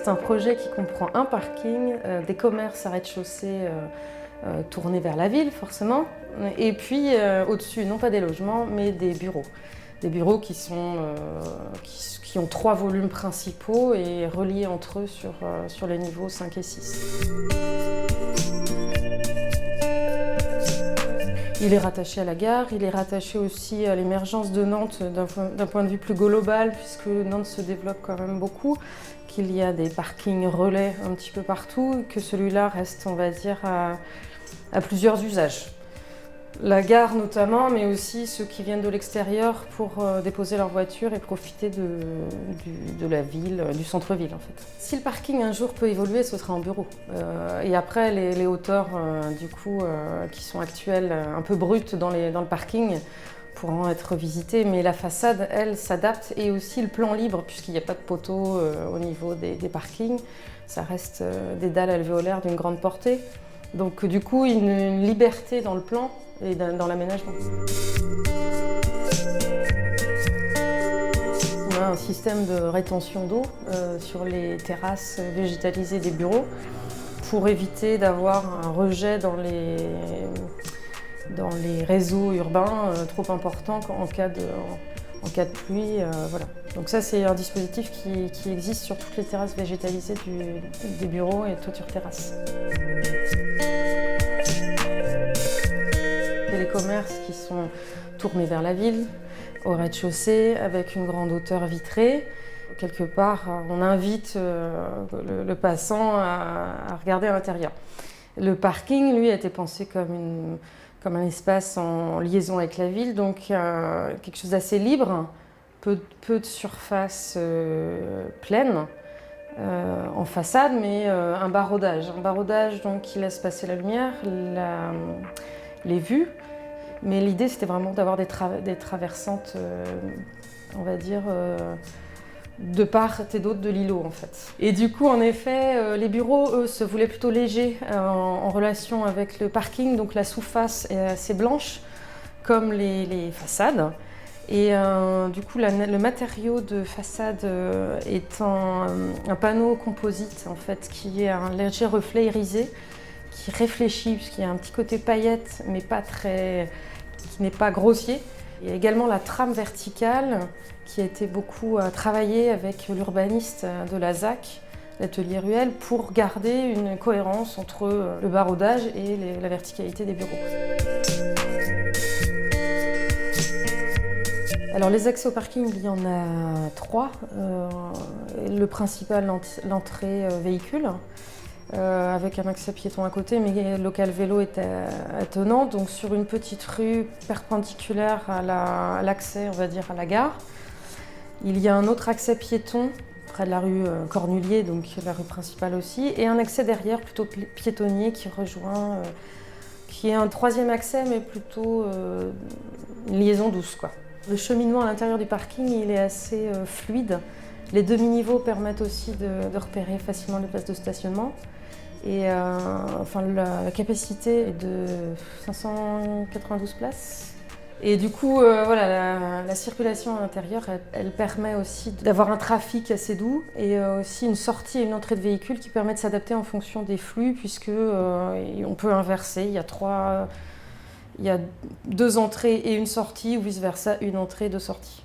C'est un projet qui comprend un parking, des commerces à rez-de-chaussée tournés vers la ville forcément, et puis au-dessus, non pas des logements, mais des bureaux. Des bureaux qui ont 3 volumes principaux et reliés entre eux sur les niveaux 5 et 6. Il est rattaché à la gare, il est rattaché aussi à l'émergence de Nantes d'un point de vue plus global, puisque Nantes se développe quand même beaucoup, qu'il y a des parkings relais un petit peu partout, que celui-là reste, on va dire, à plusieurs usages. La gare notamment, mais aussi ceux qui viennent de l'extérieur pour déposer leur voiture et profiter de la ville, du centre-ville en fait. Si le parking un jour peut évoluer, ce sera en bureau. Et après, les hauteurs qui sont actuelles, un peu brutes dans le parking, pourront être visitées, mais la façade, elle, s'adapte, et aussi le plan libre, puisqu'il n'y a pas de poteau au niveau des parkings. Ça reste des dalles alvéolaires d'une grande portée. Donc du coup, une liberté dans le plan et dans l'aménagement. On a un système de rétention d'eau sur les terrasses végétalisées des bureaux pour éviter d'avoir un rejet dans les réseaux urbains trop important en cas de pluie. Voilà. Donc ça, c'est un dispositif qui existe sur toutes les terrasses végétalisées des bureaux et toitures terrasses. Il y a les commerces qui sont tournés vers la ville, au rez-de-chaussée, avec une grande hauteur vitrée. Quelque part, on invite le passant à regarder à l'intérieur. Le parking, lui, a été pensé comme un espace en liaison avec la ville, donc quelque chose d'assez libre, peu de surface pleine en façade, mais un baraudage donc, qui laisse passer la lumière, les vues. Mais l'idée, c'était vraiment d'avoir des traversantes, on va dire, de part et d'autre de l'îlot en fait. Et du coup, en effet, les bureaux, eux, se voulaient plutôt légers en relation avec le parking, donc la sous-face est assez blanche, comme les façades. Et du coup, le matériau de façade est un panneau composite en fait, qui est un léger reflet irisé, qui réfléchit, puisqu'il y a un petit côté paillette, mais qui n'est pas grossier. Il y a également la trame verticale qui a été beaucoup travaillée avec l'urbaniste de la ZAC, l'atelier Ruelle, pour garder une cohérence entre le baraudage et la verticalité des bureaux. Alors les accès au parking, il y en a 3. Le principal, l'entrée véhicule, avec un accès piéton à côté, mais le local vélo est attenant, donc sur une petite rue perpendiculaire à l'accès, on va dire, à la gare. Il y a un autre accès piéton près de la rue Cornulier, donc la rue principale aussi, et un accès derrière, plutôt piétonnier, qui est un 3e accès, mais plutôt une liaison douce, quoi. Le cheminement à l'intérieur du parking, il est assez fluide. Les demi-niveaux permettent aussi de repérer facilement les places de stationnement. Et la capacité est de 592 places. Et du coup, voilà, la circulation à l'intérieur, elle permet aussi d'avoir un trafic assez doux et aussi une sortie et une entrée de véhicules qui permet de s'adapter en fonction des flux, puisque on peut inverser. Il y a 2 entrées et une sortie, ou vice-versa, une entrée, 2 sorties.